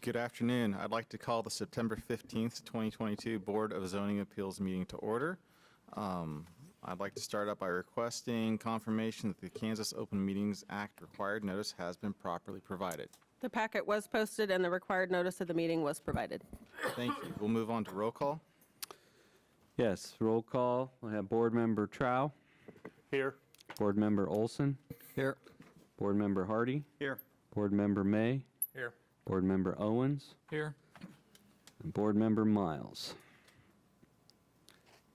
Good afternoon. I'd like to call the September 15th, 2022 Board of Zoning Appeals meeting to order. I'd like to start out by requesting confirmation that the Kansas Open Meetings Act required notice has been properly provided. The packet was posted and the required notice of the meeting was provided. Thank you. We'll move on to roll call. Yes, roll call. I have Board Member Trow. Here. Board Member Olson. Here. Board Member Hardy. Here. Board Member May. Here. Board Member Owens. Here. And Board Member Miles.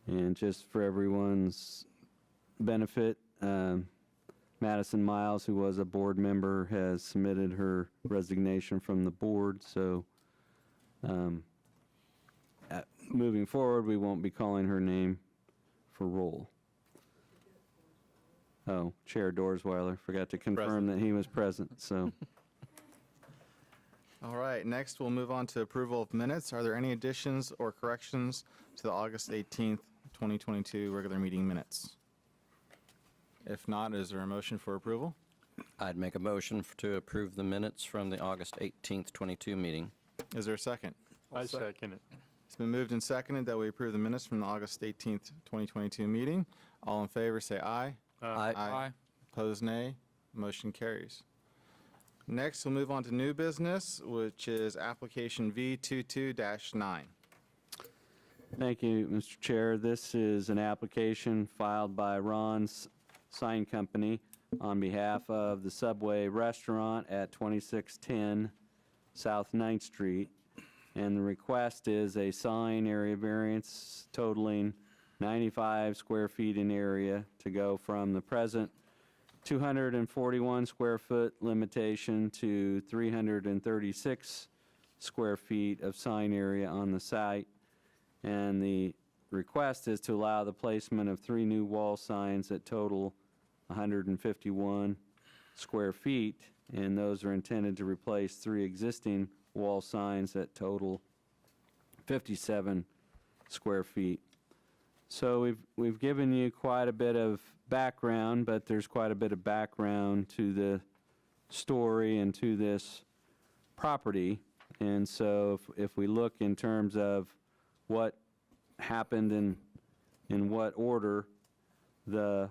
And just for everyone's benefit, Madison Miles, who was a board member, has submitted her resignation from the board. So moving forward, we won't be calling her name for roll. Oh, Chair Dorsweiler forgot to confirm that he was present. So. All right, next we'll move on to approval of minutes. Are there any additions or corrections to the August 18th, 2022 regular meeting minutes? If not, is there a motion for approval? I'd make a motion to approve the minutes from the August 18th, 22 meeting. Is there a second? I second it. It's been moved and seconded that we approve the minutes from the August 18th, 2022 meeting. All in favor say aye. Aye. Opposed, nay. Motion carries. Next, we'll move on to new business, which is application V22-9. Thank you, Mr. Chair. This is an application filed by Ron's Sign Company on behalf of the Subway Restaurant at 2610 South 9th Street. And the request is a sign area variance totaling 95 square feet in area to go from the present 241 square foot limitation to 336 square feet of sign area on the site. And the request is to allow the placement of 3 new wall signs that total 151 square feet, and those are intended to replace 3 existing wall signs that total 57 square feet. So we've given you quite a bit of background, but there's quite a bit of background to the story and to this property. And so if we look in terms of what happened in what order, the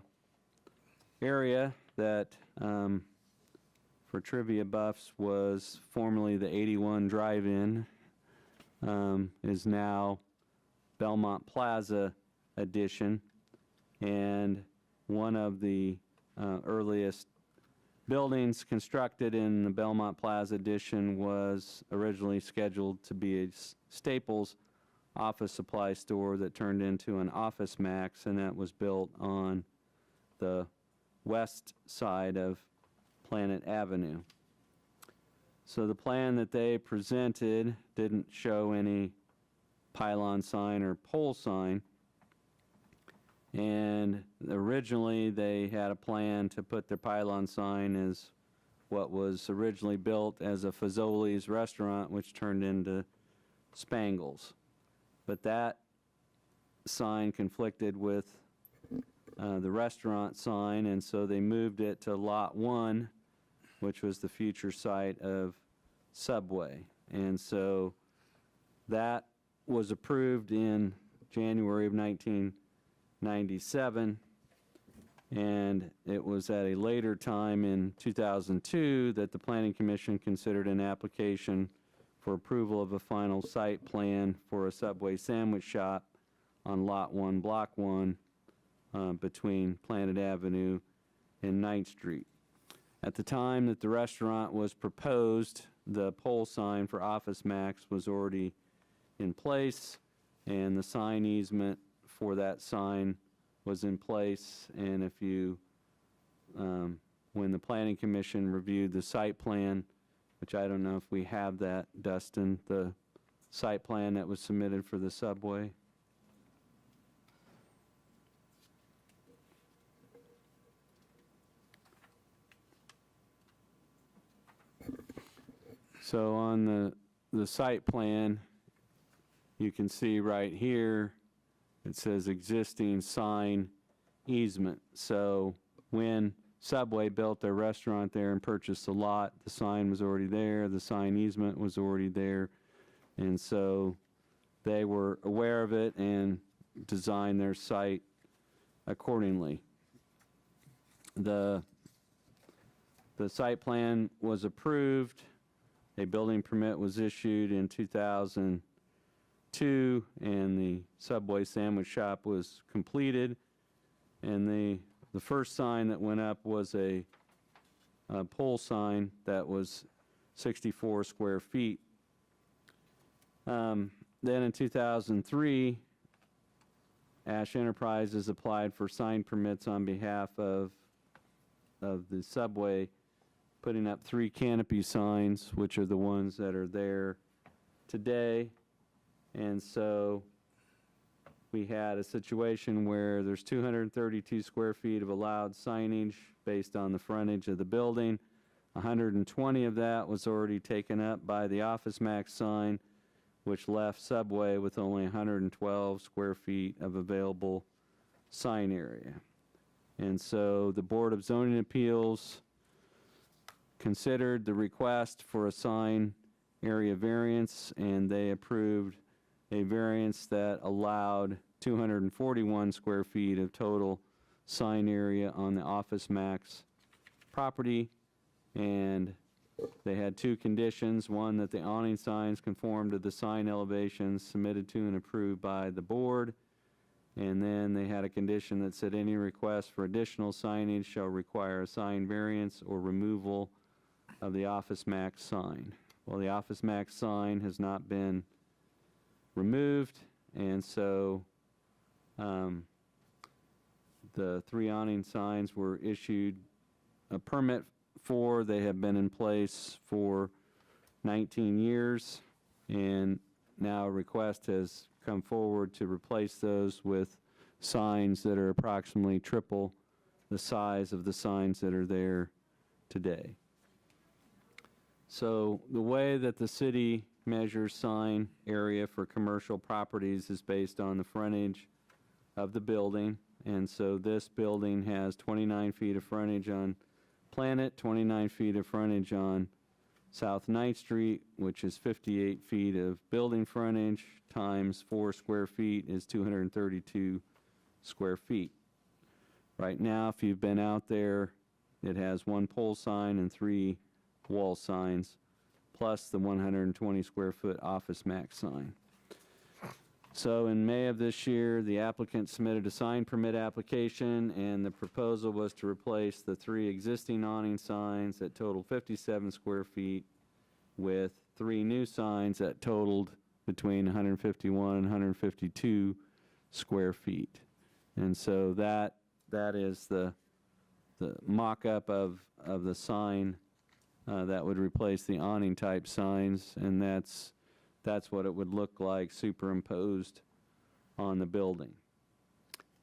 area that, for trivia buffs, was formerly the 81 Drive-In, is now Belmont Plaza Addition, and one of the earliest buildings constructed in the Belmont Plaza Addition was originally scheduled to be a Staples office supply store that turned into an Office Max, and that was built on the west side of Planet Avenue. So the plan that they presented didn't show any pylon sign or pole sign. And originally they had a plan to put their pylon sign as what was originally built as a Fazoli's restaurant, which turned into Spangles. But that sign conflicted with the restaurant sign, and so they moved it to Lot 1, which was the future site of Subway. And so that was approved in January of 1997, and it was at a later time in 2002 that the Planning Commission considered an application for approval of a final site plan for a Subway sandwich shop on Lot 1, Block 1, between Planet Avenue and 9th Street. At the time that the restaurant was proposed, the pole sign for Office Max was already in place, and the sign easement for that sign was in place. And if you, when the Planning Commission reviewed the site plan, which I don't know if we have that, Dustin, the site plan that was submitted for the Subway. So on the site plan, you can see right here, it says existing sign easement. So when Subway built their restaurant there and purchased the lot. The sign was already there, the sign easement was already there, and so they were aware of it and designed their site accordingly. The site plan was approved, a building permit was issued in 2002, and the Subway sandwich shop was completed, and the first sign that went up was a pole sign that was 64 square feet. Then in 2003, Ash Enterprises applied for sign permits on behalf of the Subway, putting up 3 canopy signs, which are the ones that are there today. And so we had a situation where there's 232 square feet of allowed signage based on the frontage of the building. 120 of that was already taken up by the Office Max sign, which left Subway with only 112 square feet of available sign area. And so the Board of Zoning Appeals considered the request for a sign area variance, and they approved a variance that allowed 241 square feet of total sign area on the Office Max property. And they had 2 conditions: one, that the awning signs conform to the sign elevations submitted to and approved by the board, and then they had a condition that said any request for additional signage shall require a sign variance or removal of the Office Max sign. Well, the Office Max sign has not been removed, and so the 3 awning signs were issued a permit for. They have been in place for 19 years, and now a request has come forward to replace those with signs that are approximately triple the size of the signs that are there today. So the way that the city measures sign area for commercial properties is based on the frontage of the building, and so this building has 29 feet of frontage on Planet, 29 feet of frontage on South 9th Street, which is 58 feet of building frontage, times 4 square feet is 232 square feet. Right now, if you've been out there, it has 1 pole sign and 3 wall signs, plus the 120 square foot Office Max sign. So in May of this year, the applicant submitted a sign permit application, and the proposal was to replace the 3 existing awning signs that totaled 57 square feet with 3 new signs that totaled between 151 and 152 square feet. And so that is the mock-up of the sign that would replace the awning type signs, and that's what it would look like superimposed on the building.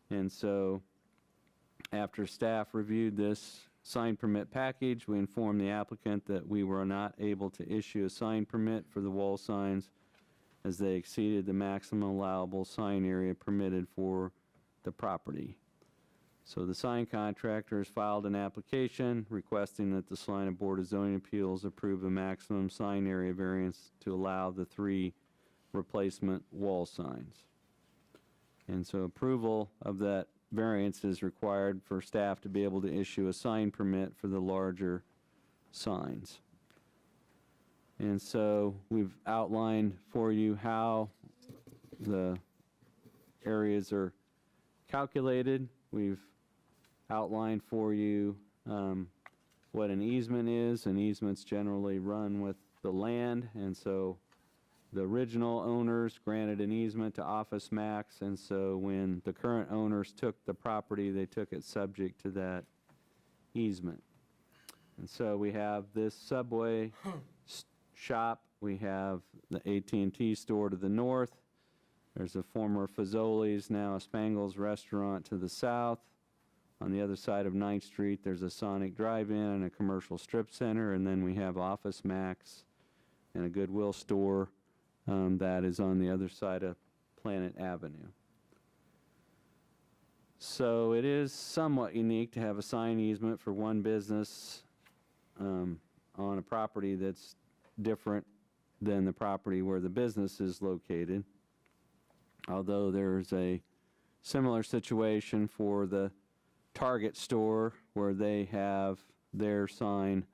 And so after staff reviewed this sign permit package, we informed the applicant that we were not able to issue a sign permit for the wall signs as they exceeded the maximum allowable sign area permitted for the property. So the sign contractor has filed an application requesting that the Salina Board of Zoning Appeals approve a maximum sign area variance to allow the 3 replacement wall signs. And so approval of that variance is required for staff to be able to issue a sign permit for the larger signs. And so we've outlined for you how the areas are calculated. We've outlined for you what an easement is. And easements generally run with the land, and so the original owners granted an easement to Office Max, and so when the current owners took the property, they took it subject to that easement. And so we have this Subway shop, we have the AT&T store to the north, there's a former Fazoli's, now a Spangles restaurant to the south. On the other side of 9th Street, there's a Sonic drive-in and a commercial strip center, and then we have Office Max and a Goodwill store that is on the other side of Planet Avenue. So it is somewhat unique to have a sign easement for one business on a property that's different than the property where the business is located. Although there's a similar situation for the Target store where they have their sign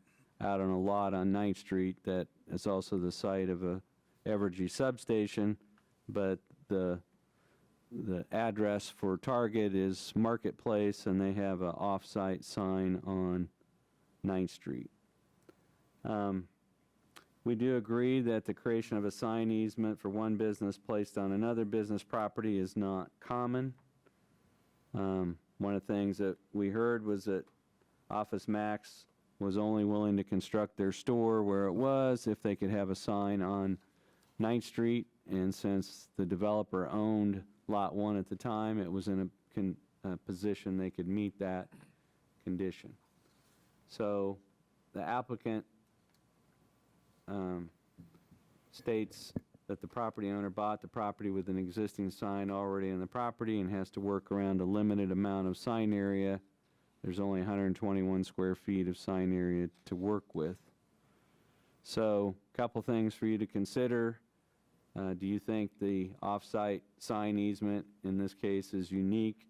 out on a lot on 9th Street that is also the site of a Evergy substation, but the address for Target is Marketplace, and they have an off-site sign on 9th Street. We do agree that the creation of a sign easement for one business placed on another business property is not common. One of the things that we heard was that Office Max was only willing to construct their store where it was if they could have a sign on 9th Street, and since the developer owned Lot 1 at the time, it was in a position they could meet that condition. So the applicant states that the property owner bought the property with an existing sign already on the property and has to work around a limited amount of sign area. There's only 121 square feet of sign area to work with. So a couple things for you to consider. Do you think the off-site sign easement in this case is unique,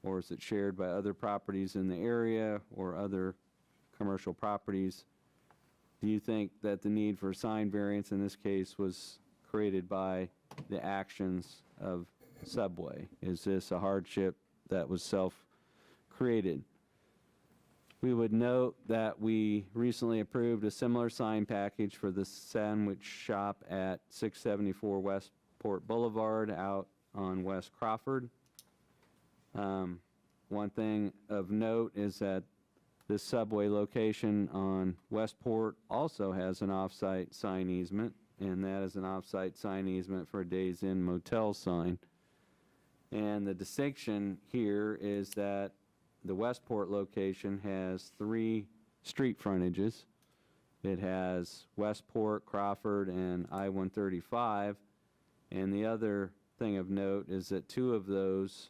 or is it shared by other properties in the area or other commercial properties? Do you think that the need for a sign variance in this case was created by the actions of Subway? Is this a hardship that was self-created? We would note that we recently approved a similar sign package for the sandwich shop at 674 Westport Boulevard out on West Crawford. One thing of note is that this Subway location on Westport also has an off-site sign easement, and that is an off-site sign easement for a Days Inn motel sign. And the distinction here is that the Westport location has 3 street frontages. It has Westport, Crawford, and I-135. And the other thing of note is that 2 of those,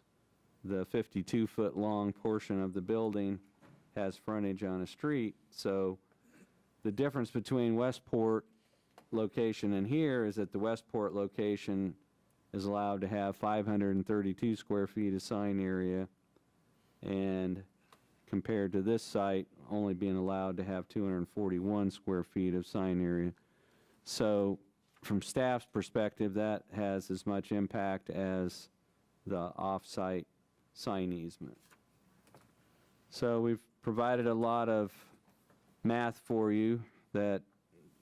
the 52-foot long portion of the building, has frontage on a street. So the difference between Westport location and here is that the Westport location is allowed to have 532 square feet of sign area, and compared to this site only being allowed to have 241 square feet of sign area. So from staff's perspective, that has as much impact as the off-site sign easement. So we've provided a lot of math for you that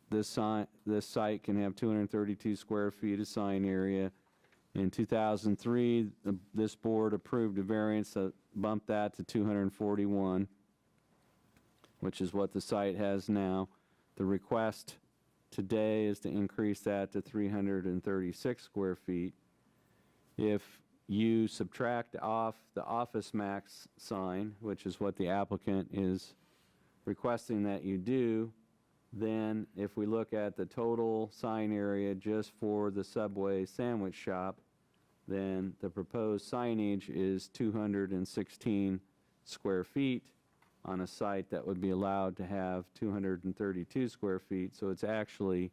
this site can have 232 square feet of sign area. In 2003, this board approved a variance that bumped that to 241, which is what the site has now. The request today is to increase that to 336 square feet. If you subtract off the Office Max sign, which is what the applicant is requesting that you do, then if we look at the total sign area just for the Subway sandwich shop, then the proposed signage is 216 square feet on a site that would be allowed to have 232 square feet. So it's actually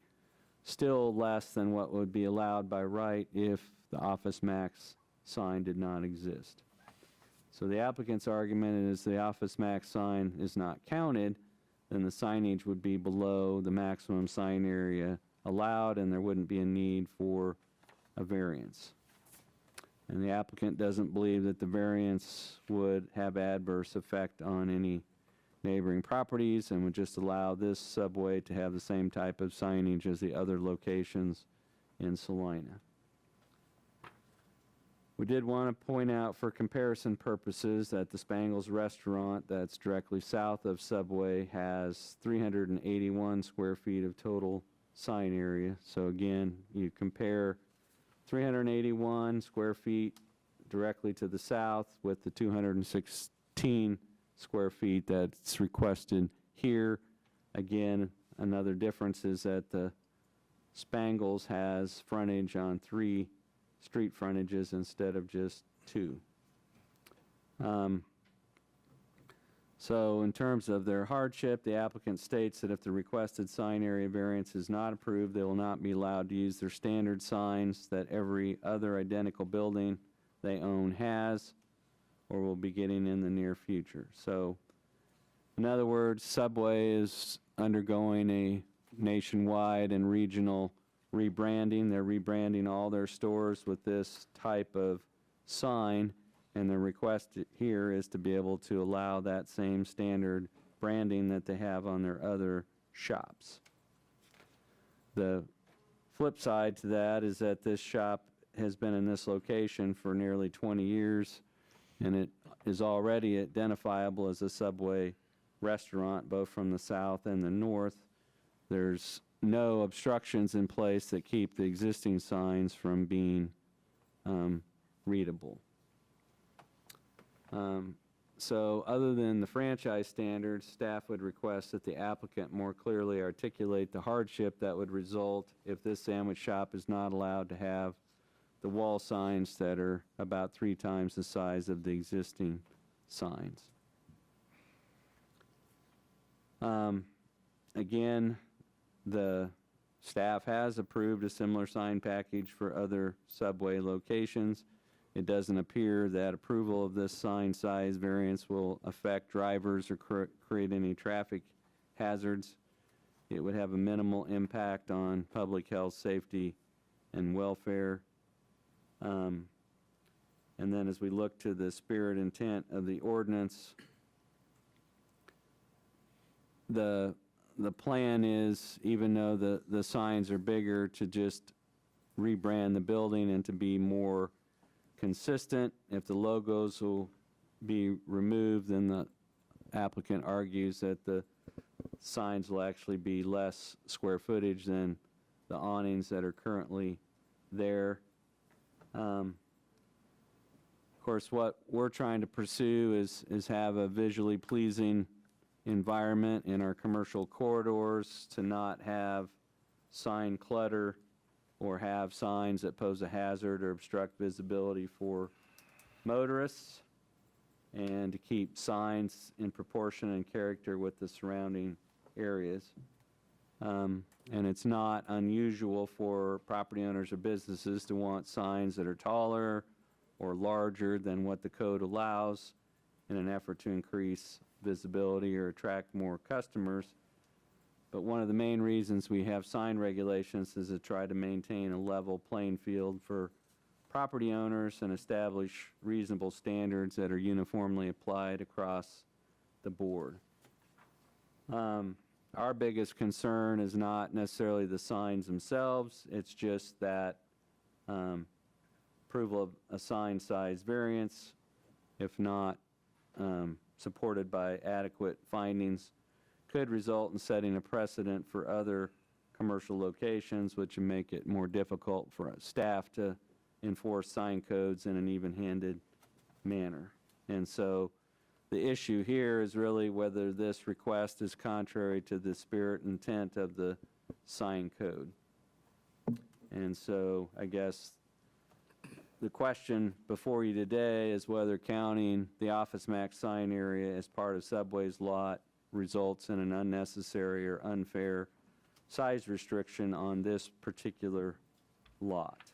still less than what would be allowed by right if the Office Max sign did not exist. So the applicant's argument is the Office Max sign is not counted, then the signage would be below the maximum sign area allowed, and there wouldn't be a need for a variance. And the applicant doesn't believe that the variance would have adverse effect on any neighboring properties and would just allow this Subway to have the same type of signage as the other locations in Salina. We did want to point out for comparison purposes that the Spangles restaurant that's directly south of Subway has 381 square feet of total sign area. So again, you compare 381 square feet directly to the south with the 216 square feet that's requested here. Again, another difference is that the Spangles has frontage on 3 street frontages instead of just 2. So in terms of their hardship, the applicant states that if the requested sign area variance is not approved, they will not be allowed to use their standard signs that every other identical building they own has or will be getting in the near future. So in other words, Subway is undergoing a nationwide and regional rebranding. They're rebranding all their stores with this type of sign, and the request here is to be able to allow that same standard branding that they have on their other shops. The flip side to that is that this shop has been in this location for nearly 20 years, and it is already identifiable as a Subway restaurant, both from the south and the north. There's no obstructions in place that keep the existing signs from being readable. So other than the franchise standards, staff would request that the applicant more clearly articulate the hardship that would result if this sandwich shop is not allowed to have the wall signs that are about 3 times the size of the existing signs. Again, the staff has approved a similar sign package for other Subway locations. It doesn't appear that approval of this sign size variance will affect drivers or create any traffic hazards. It would have a minimal impact on public health, safety, and welfare. And then as we look to the spirit intent of the ordinance, the plan is, even though the signs are bigger, to just rebrand the building and to be more consistent. If the logos will be removed, then the applicant argues that the signs will actually be less square footage than the awnings that are currently there. Of course, what we're trying to pursue is have a visually pleasing environment in our commercial corridors, to not have sign clutter or have signs that pose a hazard or obstruct visibility for motorists, and to keep signs in proportion and character with the surrounding areas. And it's not unusual for property owners or businesses to want signs that are taller or larger than what the code allows in an effort to increase visibility or attract more customers. But one of the main reasons we have sign regulations is to try to maintain a level playing field for property owners and establish reasonable standards that are uniformly applied across the board. Our biggest concern is not necessarily the signs themselves, it's just that approval of a sign size variance, if not supported by adequate findings, could result in setting a precedent for other commercial locations, which would make it more difficult for staff to enforce sign codes in an even-handed manner. And so the issue here is really whether this request is contrary to the spirit and intent of the sign code. And so I guess the question before you today is whether counting the Office Max sign area as part of Subway's lot results in an unnecessary or unfair size restriction on this particular lot.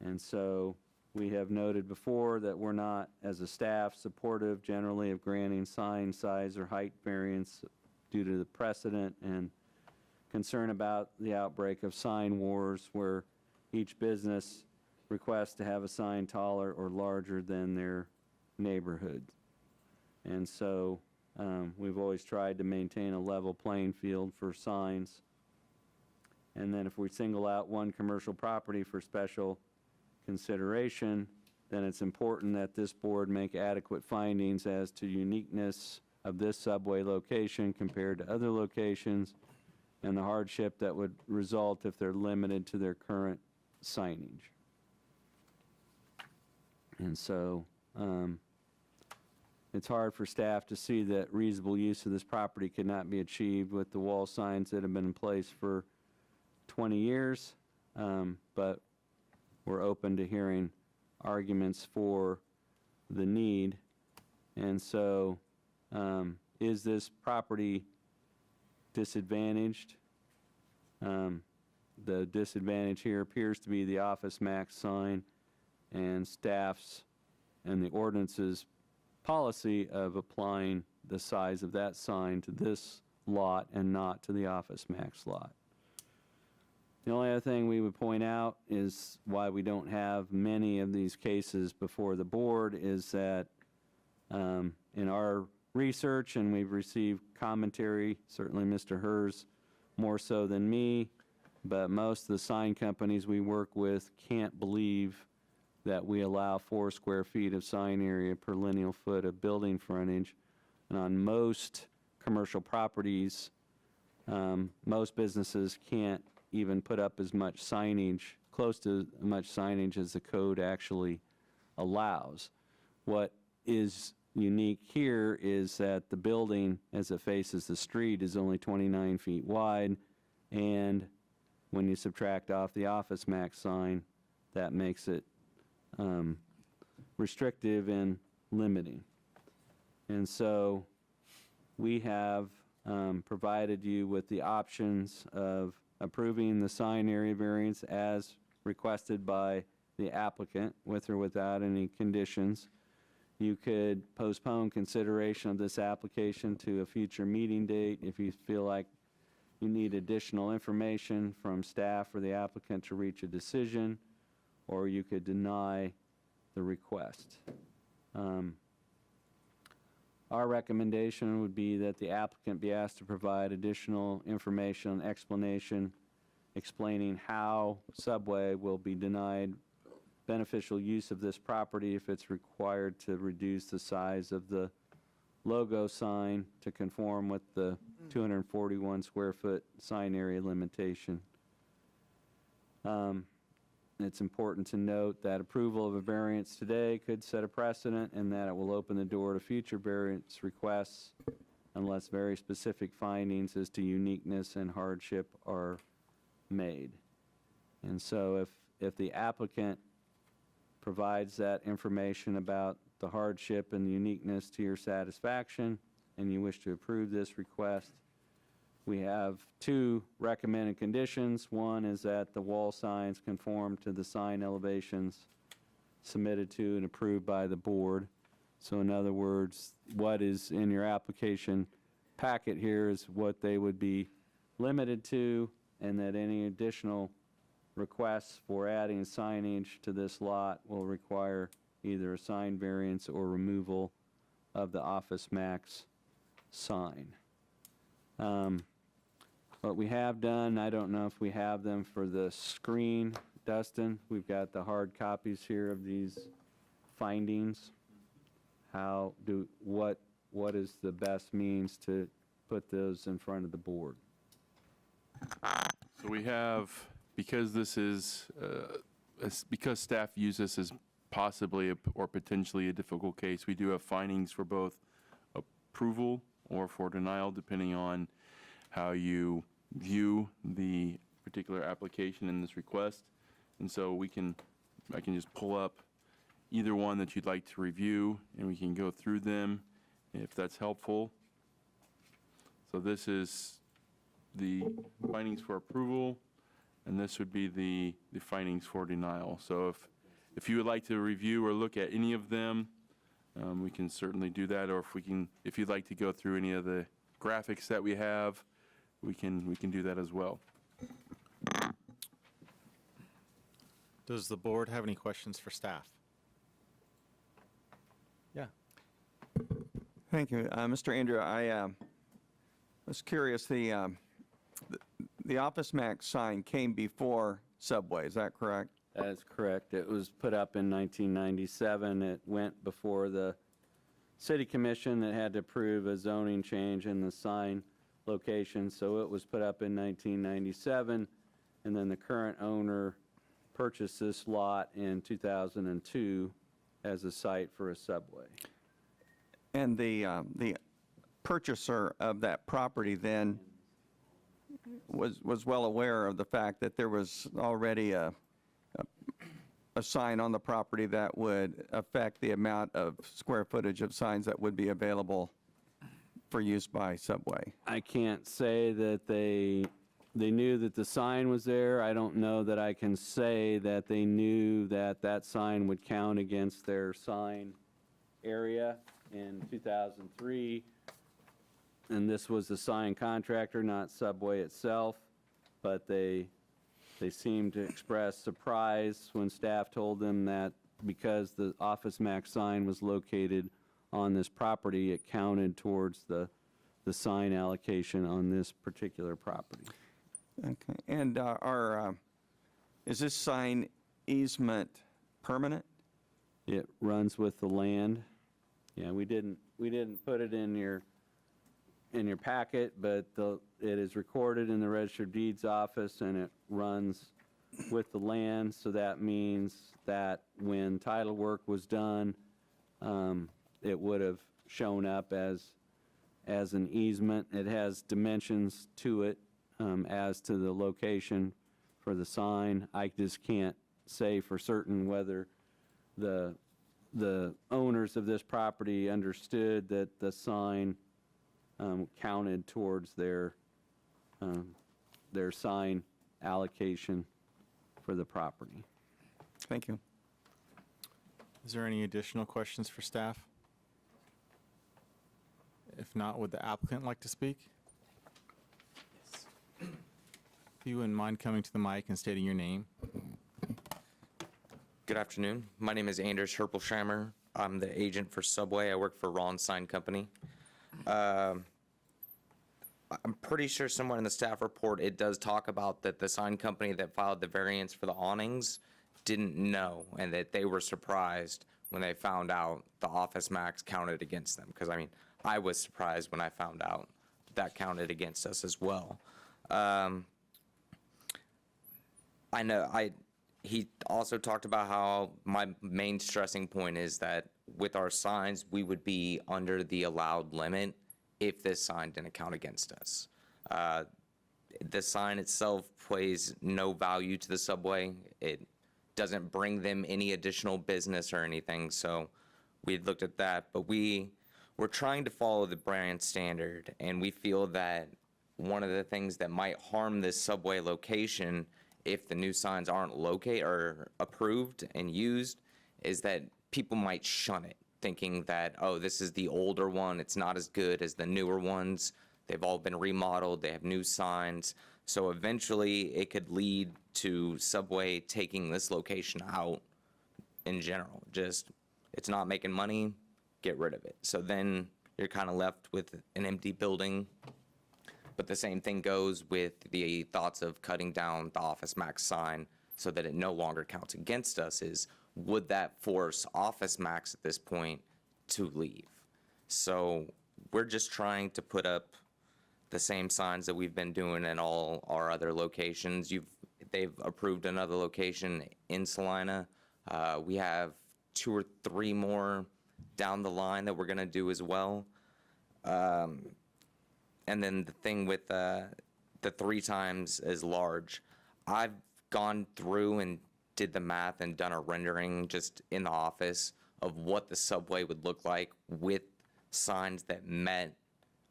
And so we have noted before that we're not, as a staff, supportive generally of granting sign size or height variance due to the precedent and concern about the outbreak of sign wars, where each business requests to have a sign taller or larger than their neighborhood. And so we've always tried to maintain a level playing field for signs. And then if we single out one commercial property for special consideration, then it's important that this board make adequate findings as to uniqueness of this Subway location compared to other locations, and the hardship that would result if they're limited to their current signage. And so it's hard for staff to see that reasonable use of this property could not be achieved with the wall signs that have been in place for 20 years, but we're open to hearing arguments for the need. And so, is this property disadvantaged? The disadvantage here appears to be the Office Max sign and staff's and the ordinance's policy of applying the size of that sign to this lot and not to the Office Max lot. The only other thing we would point out is why we don't have many of these cases before the board is that in our research, and we've received commentary, certainly Mr. Hers more so than me, but most of the sign companies we work with can't believe that we allow 4 square feet of sign area per lineal foot of building frontage. And on most commercial properties, most businesses can't even put up as much signage, close to as much signage as the code actually allows. What is unique here is that the building, as it faces the street, is only 29 feet wide, and when you subtract off the Office Max sign, that makes it restrictive and limiting. And so we have provided you with the options of approving the sign area variance as requested by the applicant, with or without any conditions. You could postpone consideration of this application to a future meeting date if you feel like you need additional information from staff or the applicant to reach a decision, or you could deny the request. Our recommendation would be that the applicant be asked to provide additional information and explanation explaining how Subway will be denied beneficial use of this property if it's required to reduce the size of the logo sign to conform with the 241 square foot sign area limitation. It's important to note that approval of a variance today could set a precedent and that it will open the door to future variance requests unless very specific findings as to uniqueness and hardship are made. And so if the applicant provides that information about the hardship and the uniqueness to your satisfaction and you wish to approve this request, we have 2 recommended conditions. One is that the wall signs conform to the sign elevations submitted to and approved by the board. So in other words, what is in your application packet here is what they would be limited to, and that any additional requests for adding signage to this lot will require either a sign variance or removal of the Office Max sign. What we have done, I don't know if we have them for the screen, Dustin. We've got the hard copies here of these findings. What is the best means to put those in front of the board? So we have, because this is, because staff use this as possibly or potentially a difficult case, we do have findings for both approval or for denial, depending on how you view the particular application in this request. And so I can just pull up either one that you'd like to review, and we can go through them if that's helpful. So this is the findings for approval, and this would be the findings for denial. So if you would like to review or look at any of them, we can certainly do that, or if you'd like to go through any of the graphics that we have, we can do that as well. Does the board have any questions for staff? Yeah. Thank you. Mr. Andrew, I was curious, the Office Max sign came before Subway, is that correct? That is correct. It was put up in 1997. It went before the city commission that had to approve a zoning change in the sign location, so it was put up in 1997, and then the current owner purchased this lot in 2002 as a site for a Subway. And the purchaser of that property then was well aware of the fact that there was already a a sign on the property that would affect the amount of square footage of signs that would be available for use by Subway? I can't say that they knew that the sign was there. I don't know that I can say that they knew that that sign would count against their sign area in 2003. And this was the sign contractor, not Subway itself, but they seemed to express surprise when staff told them that because the Office Max sign was located on this property, it counted towards the sign allocation on this particular property. Okay, and is this sign easement permanent? It runs with the land. Yeah, we didn't put it in your packet, but it is recorded in the Register of Deeds office, and it runs with the land, so that means that when title work was done, it would have shown up as an easement. It has dimensions to it as to the location for the sign. I just can't say for certain whether the owners of this property understood that the sign counted towards their sign allocation for the property. Thank you. Is there any additional questions for staff? If not, would the applicant like to speak? If you wouldn't mind coming to the mic and stating your name. Good afternoon. My name is Anders Herpelsheimer. I'm the agent for Subway. I work for Ron's Sign Company. I'm pretty sure somewhere in the staff report, it does talk about that the sign company that filed the variance for the awnings didn't know, and that they were surprised when they found out the Office Max counted against them. Because, I mean, I was surprised when I found out that counted against us as well. I know he also talked about how my main stressing point is that with our signs, we would be under the allowed limit if this sign didn't count against us. The sign itself plays no value to the Subway. It doesn't bring them any additional business or anything, so we looked at that. But we're trying to follow the brand standard, and we feel that one of the things that might harm this Subway location if the new signs aren't located or approved and used is that people might shun it, thinking that, oh, this is the older one, it's not as good as the newer ones. They've all been remodeled, they have new signs. So eventually it could lead to Subway taking this location out in general. Just, it's not making money, get rid of it. So then you're kind of left with an empty building. But the same thing goes with the thoughts of cutting down the Office Max sign so that it no longer counts against us is, would that force Office Max at this point to leave? So we're just trying to put up the same signs that we've been doing in all our other locations. They've approved another location in Salina. We have 2 or 3 more down the line that we're gonna do as well. And then the thing with the 3 times as large, I've gone through and did the math and done a rendering just in the office of what the Subway would look like with signs that met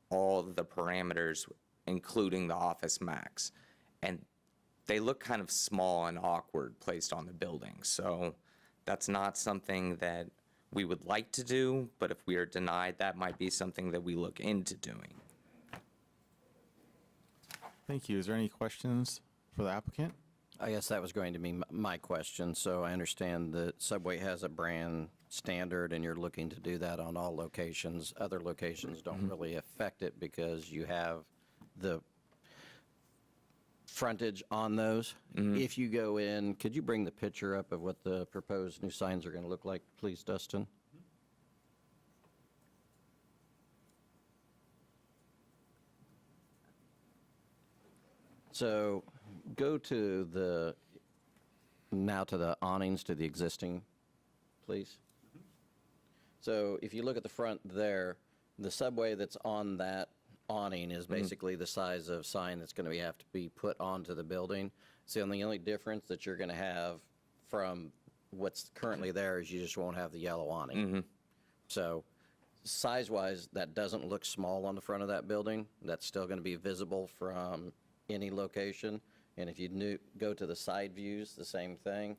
all the parameters, including the Office Max. And they look kind of small and awkward placed on the building. So that's not something that we would like to do, but if we are denied, that might be something that we look into doing. Thank you. Is there any questions for the applicant? I guess that was going to be my question. So I understand that Subway has a brand standard, and you're looking to do that on all locations. Other locations don't really affect it because you have the frontage on those. If you go in, could you bring the picture up of what the proposed new signs are going to look like, please, Dustin? So go to now to the awnings, to the existing, please. So if you look at the front there, the Subway that's on that awning is basically the size of sign that's going to have to be put onto the building. So the only difference that you're going to have from what's currently there is you just won't have the yellow awning. So size-wise, that doesn't look small on the front of that building. That's still going to be visible from any location. And if you go to the side views, the same thing.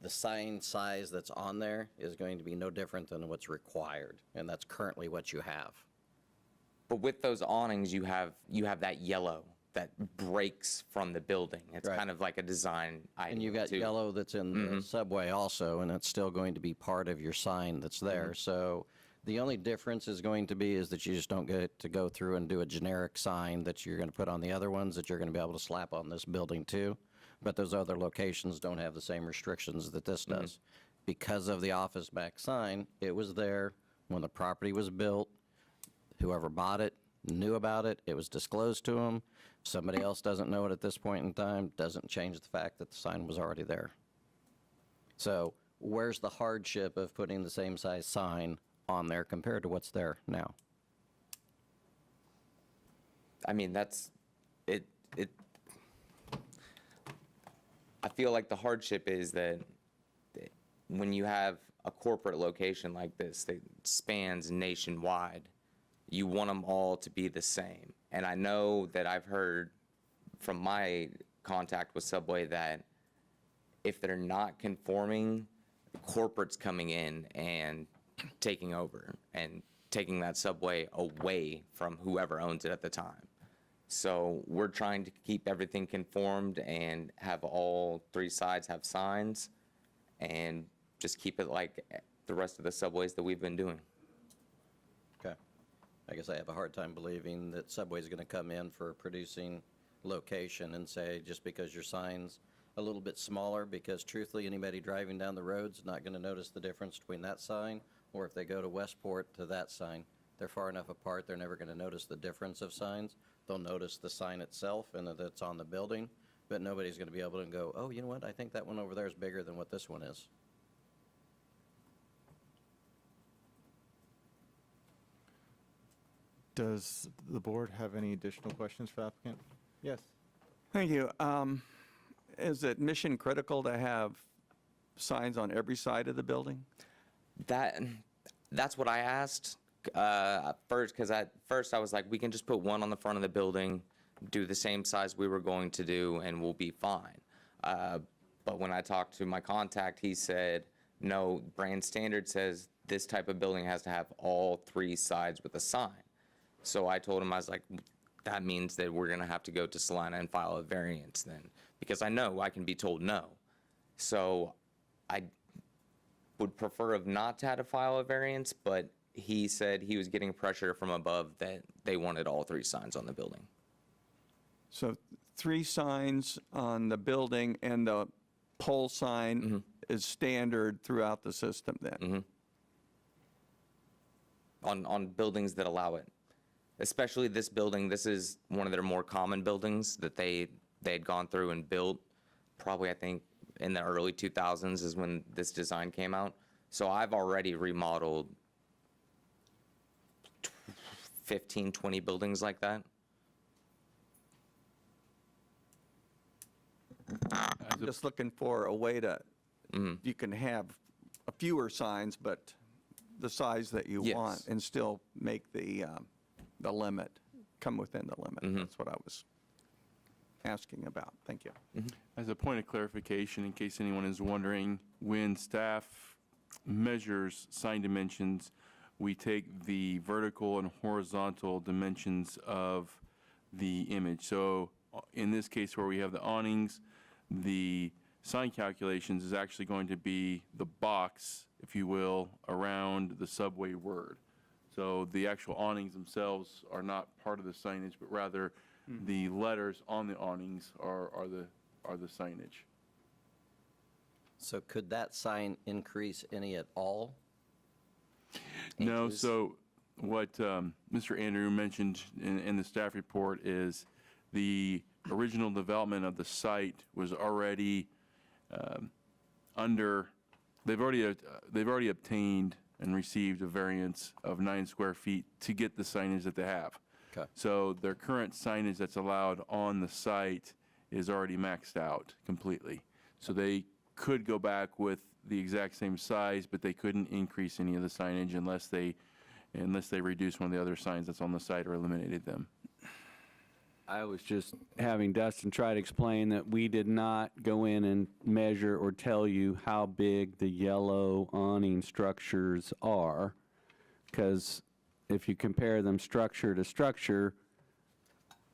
The sign size that's on there is going to be no different than what's required, and that's currently what you have. But with those awnings, you have that yellow that breaks from the building. It's Right. kind of like a design item. And you've got too. yellow that's in the subway also, and it's still going to be part of your sign that's there. So the only difference is going to be is that you just don't get to go through and do a generic sign that you're going to put on the other ones that you're going to be able to slap on this building too. But those other locations don't have the same restrictions that this does. Because of the office back sign, it was there when the property was built. Whoever bought it knew about it. It was disclosed to them. Somebody else doesn't know it at this point in time, doesn't change the fact that the sign was already there. So where's the hardship of putting the same size sign on there compared to what's there now? I mean, that's it. I feel like the hardship is that when you have a corporate location like this that spans nationwide, you want them all to be the same. And I know that I've heard from my contact with Subway that if they're not conforming, corporate's coming in and taking over and taking that Subway away from whoever owns it at the time. So we're trying to keep everything conformed and have all three sides have signs and just keep it like the rest of the subways that we've been doing. Okay. I guess I have a hard time believing that Subway's going to come in for producing location and say, just because your sign's a little bit smaller, because truthfully, anybody driving down the road's not going to notice the difference between that sign, or if they go to Westport to that sign, they're far enough apart, they're never going to notice the difference of signs. They'll notice the sign itself and that it's on the building, but nobody's going to be able to go, oh, you know what, I think that one over there is bigger than what this one is. Does the board have any additional questions for the applicant? Yes. Thank you. Is it mission critical to have signs on every side of the building? That's what I asked first, because at first I was like, we can just put one on the front of the building, do the same size we were going to do, and we'll be fine. But when I talked to my contact, he said, no, brand standard says this type of building has to have all three sides with a sign. So I told him, I was like, that means that we're going to have to go to Salina and file a variance then, because I know I can be told no. So I would prefer of not to have to file a variance, but he said he was getting pressure from above that they wanted all three signs on the building. So 3 signs on the building and the pole sign is standard throughout the system then? On buildings that allow it. Especially this building, this is one of their more common buildings that they had gone through and built, probably I think in the early 2000s is when this design came out. So I've already remodeled 15, 20 buildings like that. Just looking for a way to, you can have fewer signs, but the size that you Yes. want, and still make the limit, come within the limit. That's what I was asking about. Thank you. As a point of clarification, in case anyone is wondering, when staff measures sign dimensions, we take the vertical and horizontal dimensions of the image. So in this case where we have the awnings, the sign calculations is actually going to be the box, if you will, around the subway word. So the actual awnings themselves are not part of the signage, but rather the letters on the awnings are the signage. So could that sign increase any at all? No, Inches? so what Mr. Andrew mentioned in the staff report is the original development of the site was already they've already obtained and received a variance of 9 square feet to get the signage that they have. Okay. So their current signage that's allowed on the site is already maxed out completely. So they could go back with the exact same size, but they couldn't increase any of the signage unless they reduced one of the other signs that's on the site or eliminated them. I was just having Dustin try to explain that we did not go in and measure or tell you how big the yellow awning structures are, because if you compare them structure to structure,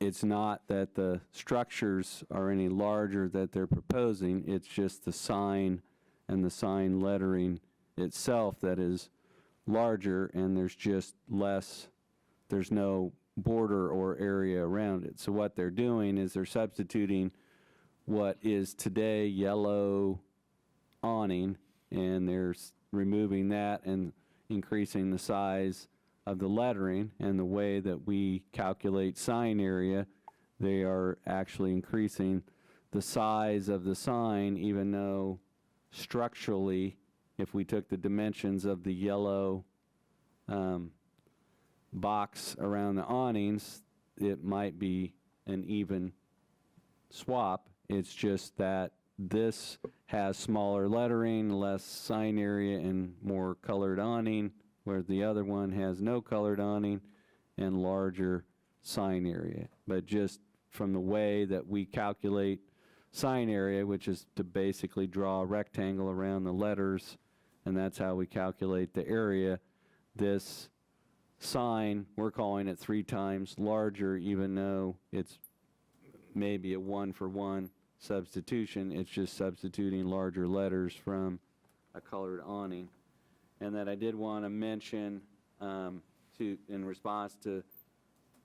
it's not that the structures are any larger that they're proposing, it's just the sign and the sign lettering itself that is larger, and there's just less, there's no border or area around it. So what they're doing is they're substituting what is today yellow awning, and they're removing that and increasing the size of the lettering. And the way that we calculate sign area, they are actually increasing the size of the sign, even though structurally, if we took the dimensions of the yellow box around the awnings, it might be an even swap. It's just that this has smaller lettering, less sign area, and more colored awning, where the other one has no colored awning and larger sign area. But just from the way that we calculate sign area, which is to basically draw a rectangle around the letters, and that's how we calculate the area, this sign, we're calling it 3 times larger, even though it's maybe a 1-for-1 substitution. It's just substituting larger letters from a colored awning. And that I did want to mention, in response to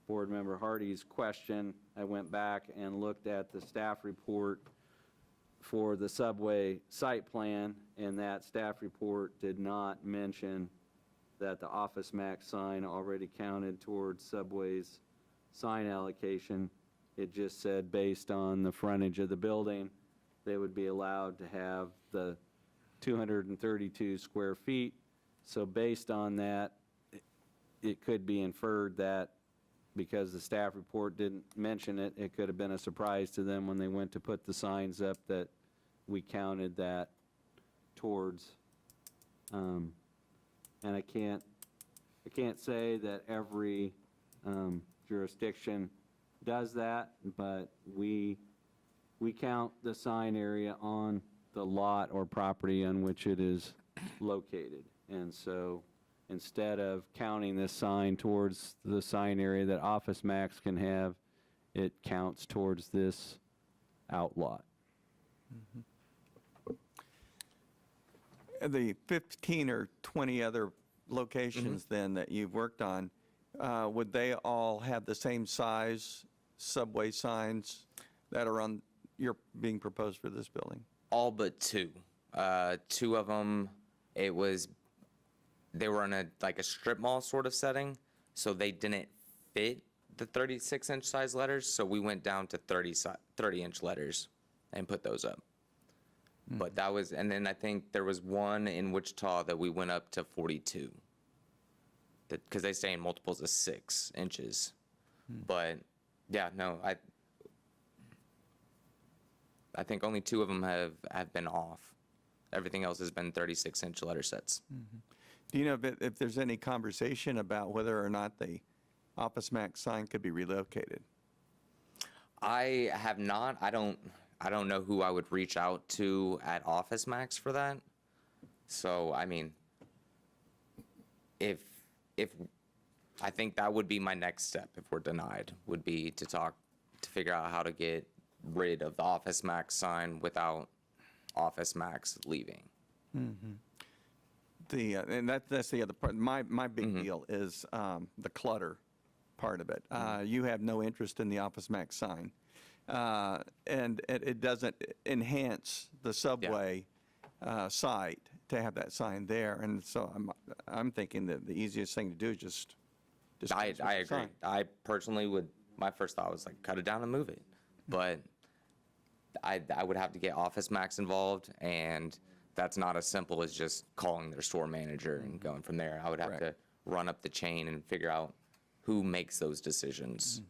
Board Member Hardy's question, I went back and looked at the staff report for the subway site plan, and that staff report did not mention that the Office Max sign already counted towards Subway's sign allocation. It just said based on the frontage of the building, they would be allowed to have the 232 square feet. So based on that, it could be inferred that because the staff report didn't mention it, it could have been a surprise to them when they went to put the signs up that we counted that towards. And I can't say that every jurisdiction does that, but we count the sign area on the lot or property on which it is located. And so instead of counting this sign towards the sign area that Office Max can have, it counts towards this outlot. The 15 or 20 other locations then that you've worked on, would they all have the same size subway signs that are on being proposed for this building? All but 2. 2 of them, they were in a strip mall sort of setting, so they didn't fit the 36-inch size letters, so we went down to 30-inch letters and put those up. But that was, and then I think there was one in Wichita that we went up to 42. Because they stay in multiples of 6 inches. But yeah, no, I think only 2 of them have been off. Everything else has been 36-inch letter sets. Do you know if there's any conversation about whether or not the Office Max sign could be relocated? I have not. I don't know who I would reach out to at Office Max for that. So, I mean, if I think that would be my next step if we're denied, would be to figure out how to get rid of the Office Max sign without Office Max leaving. And that's the other part. My big deal is the clutter part of it. You have no interest in the Office Max sign. And it doesn't enhance the subway site to have that sign there. And so I'm thinking that the easiest thing to do is just I transfer the agree. sign. I personally would, my first thought was cut it down and move it. But I would have to get Office Max involved, and that's not as simple as just calling their store manager and going from there. I would have to run up the chain and figure out who makes those decisions.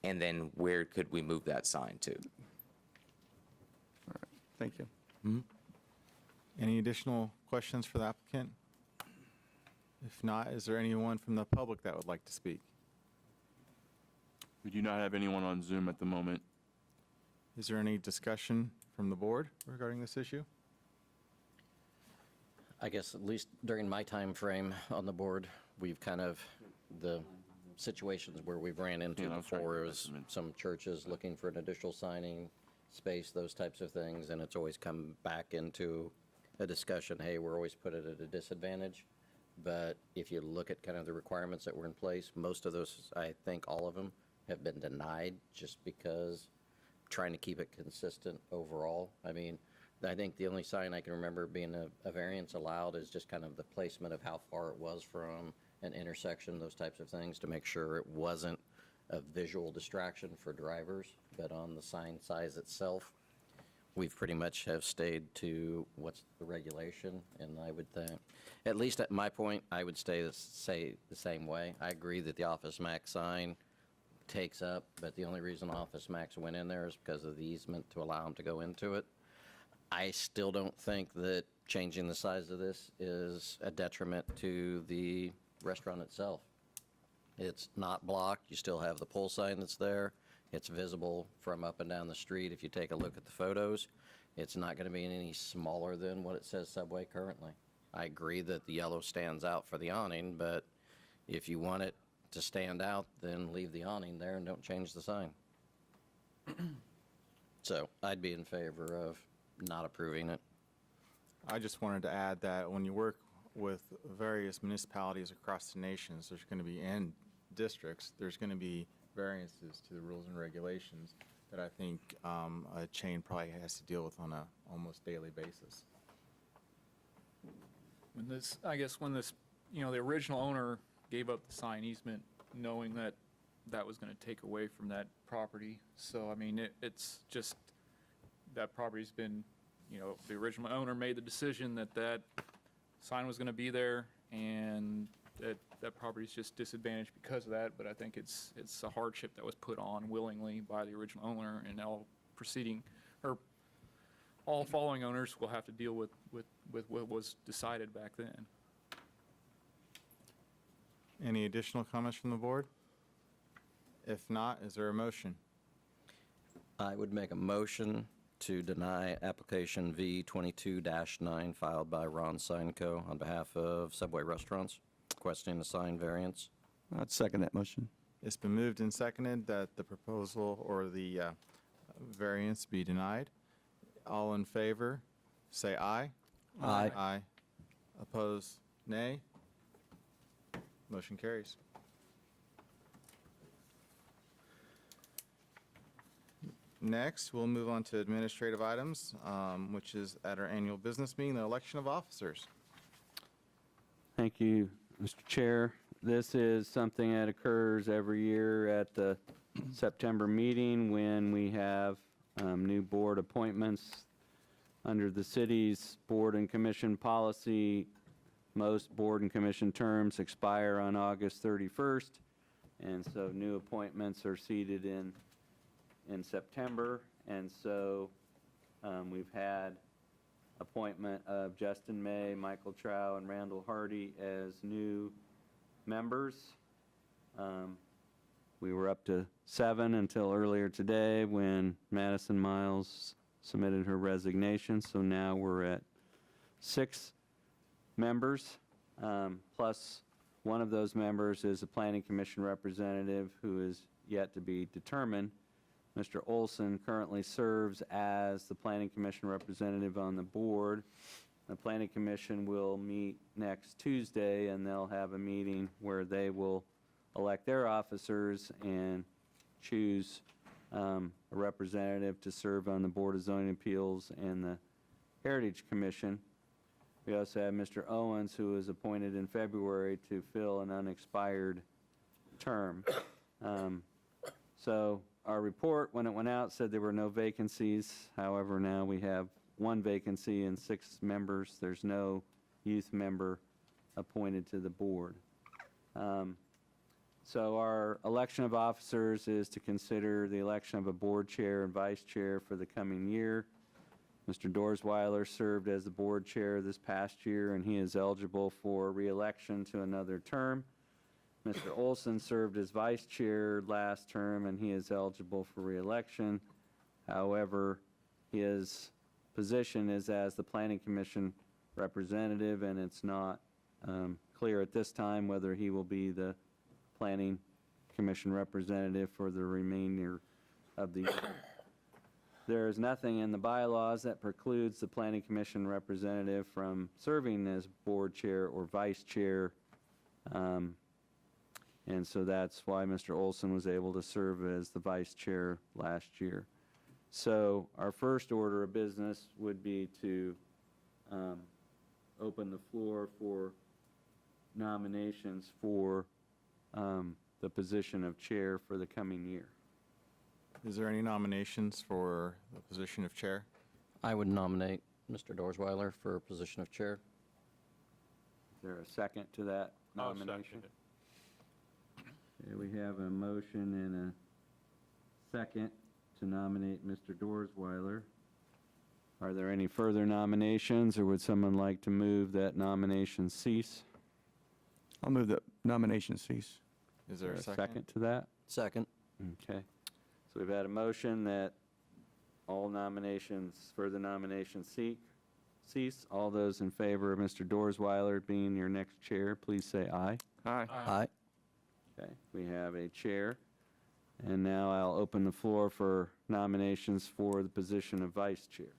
And then where could we move that sign to? Thank you. Any additional questions for the applicant? If not, is there anyone from the public that would like to speak? We do not have anyone on Zoom at the moment. Is there any discussion from the board regarding this issue? I guess at least during my time frame on the board, we've kind of, the situations where we've ran into Yeah, I was trying to before get is that. some churches looking for an additional signing space, those types of things, and it's always come back into a discussion, hey, we're always put it at a disadvantage. But if you look at kind of the requirements that were in place, most of those, I think all of them, have been denied just because trying to keep it consistent overall. I mean, I think the only sign I can remember being a variance allowed is just kind of the placement of how far it was from an intersection, those types of things, to make sure it wasn't a visual distraction for drivers. But on the sign size itself, we've pretty much have stayed to what's the regulation, and I would think, at least at my point, I would say the same way. I agree that the Office Max sign takes up, but the only reason Office Max went in there is because of the easement to allow them to go into it. I still don't think that changing the size of this is a detriment to the restaurant itself. It's not blocked. You still have the pole sign that's there. It's visible from up and down the street. If you take a look at the photos, it's not going to be any smaller than what it says Subway currently. I agree that the yellow stands out for the awning, but if you want it to stand out, then leave the awning there and don't change the sign. So I'd be in favor of not approving it. I just wanted to add that when you work with various municipalities across the nations, there's going to be, and districts, there's going to be variances to the rules and regulations that I think a chain probably has to deal with on a almost daily basis. When this, I guess when this, the original owner gave up the sign easement knowing that that was going to take away from that property. So, I mean, it's just, that property's been, the original owner made the decision that that sign was going to be there, and that property's just disadvantaged because of that. But I think it's a hardship that was put on willingly by the original owner, and all following owners will have to deal with what was decided back then. Any additional comments from the board? If not, is there a motion? I would make a motion to deny application V22-9 filed by Ron Sign Co. on behalf of Subway Restaurants, requesting a sign variance. I'd second that motion. It's been moved and seconded that the proposal or the variance be denied. All in favor, say aye. Aye. Aye. Oppose, nay. Motion carries. Next, we'll move on to administrative items, which is at our annual business meeting, the election of officers. Thank you, Mr. Chair. This is something that occurs every year at the September meeting when we have new board appointments. Under the city's board and commission policy, most board and commission terms expire on August 31st, and so new appointments are seated in September. And so we've had appointment of Justin May, Michael Trow, and Randall Hardy as new members. We were up to 7 until earlier today when Madison Miles submitted her resignation, so now we're at 6 members, plus one of those members is a planning commission representative who is yet to be determined. Mr. Olson currently serves as the planning commission representative on the board. The planning commission will meet next Tuesday, and they'll have a meeting where they will elect their officers and choose a representative to serve on the Board of Zoning Appeals and the Heritage Commission. We also have Mr. Owens, who was appointed in February to fill an unexpired term. So our report, when it went out, said there were no vacancies. However, now we have 1 vacancy and 6 members. There's no youth member appointed to the board. So our election of officers is to consider the election of a board chair and vice chair for the coming year. Mr. Dorsweiler served as the board chair this past year, and he is eligible for reelection to another term. Mr. Olson served as vice chair last term, and he is eligible for reelection. However, his position is as the Planning Commission representative, and it's not clear at this time whether he will be the Planning Commission representative for the remainder of the year. There is nothing in the bylaws that precludes the Planning Commission representative from serving as board chair or vice chair. And so that's why Mr. Olson was able to serve as the vice chair last year. So our first order of business would be to open the floor for nominations for the position of chair for the coming year. Is there any nominations for the position of chair? I would nominate Mr. Dorsweiler for position of chair. Is there a second to that I'll nomination? second it. Okay, we have a motion and a second to nominate Mr. Dorsweiler. Are there any further nominations, or would someone like to move that nomination cease? I'll move the nomination cease. Is there a Is second? to that? Second. Okay. So we've had a motion that all nominations, further nominations cease. All those in favor of Mr. Dorsweiler being your next chair, please say aye. Aye. Aye. Okay, we have a chair. And now I'll open the floor for nominations for the position of vice chair.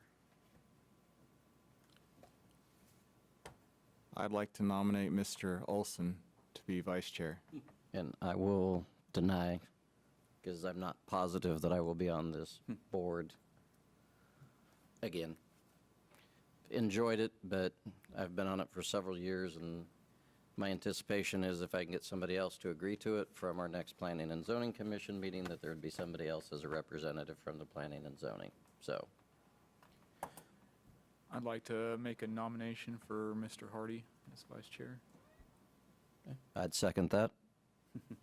I'd like to nominate Mr. Olson to be vice chair. And I will deny, because I'm not positive that I will be on this board again. Enjoyed it, but I've been on it for several years, and my anticipation is if I can get somebody else to agree to it from our next Planning and Zoning Commission meeting, that there would be somebody else as a representative from the Planning and Zoning. So, I'd like to make a nomination for Mr. Hardy as vice chair. I'd second that.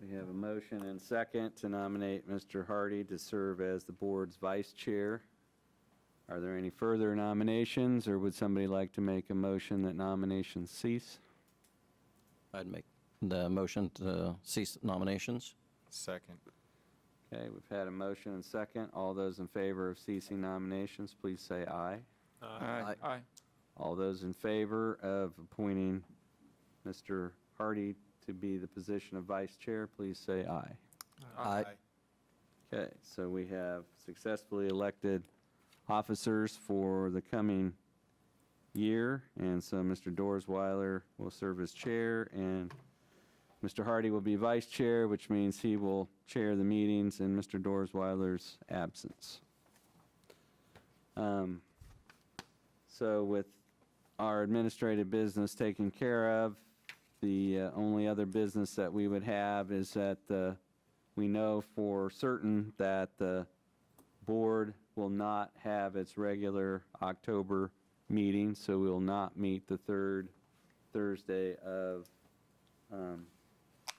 We have a motion and second to nominate Mr. Hardy to serve as the board's vice chair. Are there any further nominations, or would somebody like to make a motion that nominations cease? I'd make the motion to cease nominations. Second. Okay, we've had a motion and second. All those in favor of ceasing nominations, please say aye. Aye. Aye. All those in favor of appointing Mr. Hardy to be the position of vice chair, please say aye. Aye. Okay, so we have successfully elected officers for the coming year, and so Mr. Dorsweiler will serve as chair, and Mr. Hardy will be vice chair, which means he will chair the meetings in Mr. Dorsweiler's absence. So with our administrative business taken care of, the only other business that we would have is that we know for certain that the board will not have its regular October meeting, so we will not meet the third Thursday of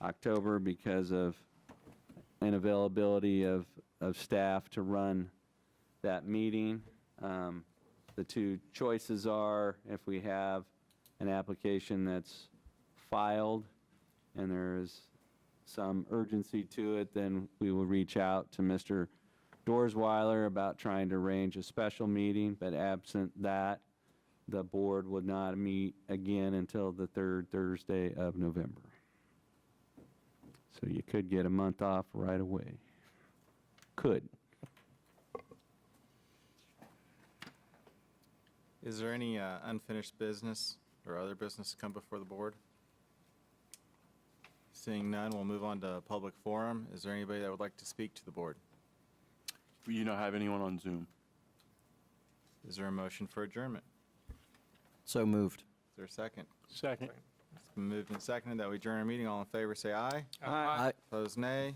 October because of unavailability of staff to run that meeting. The two choices are, if we have an application that's filed and there is some urgency to it, then we will reach out to Mr. Dorsweiler about trying to arrange a special meeting, but absent that, the board would not meet again until the third Thursday of November. So you could get a month off right away. Could. Is there any unfinished business or other business to come before the board? Seeing none, we'll move on to public forum. Is there anybody that would like to speak to the board? Do you not have anyone on Zoom? Is there a motion for adjournment? So moved. Is there a second? Second. It's been moved and seconded that we adjourn our meeting. All in favor, say aye. Aye. Aye. Opposed, nay.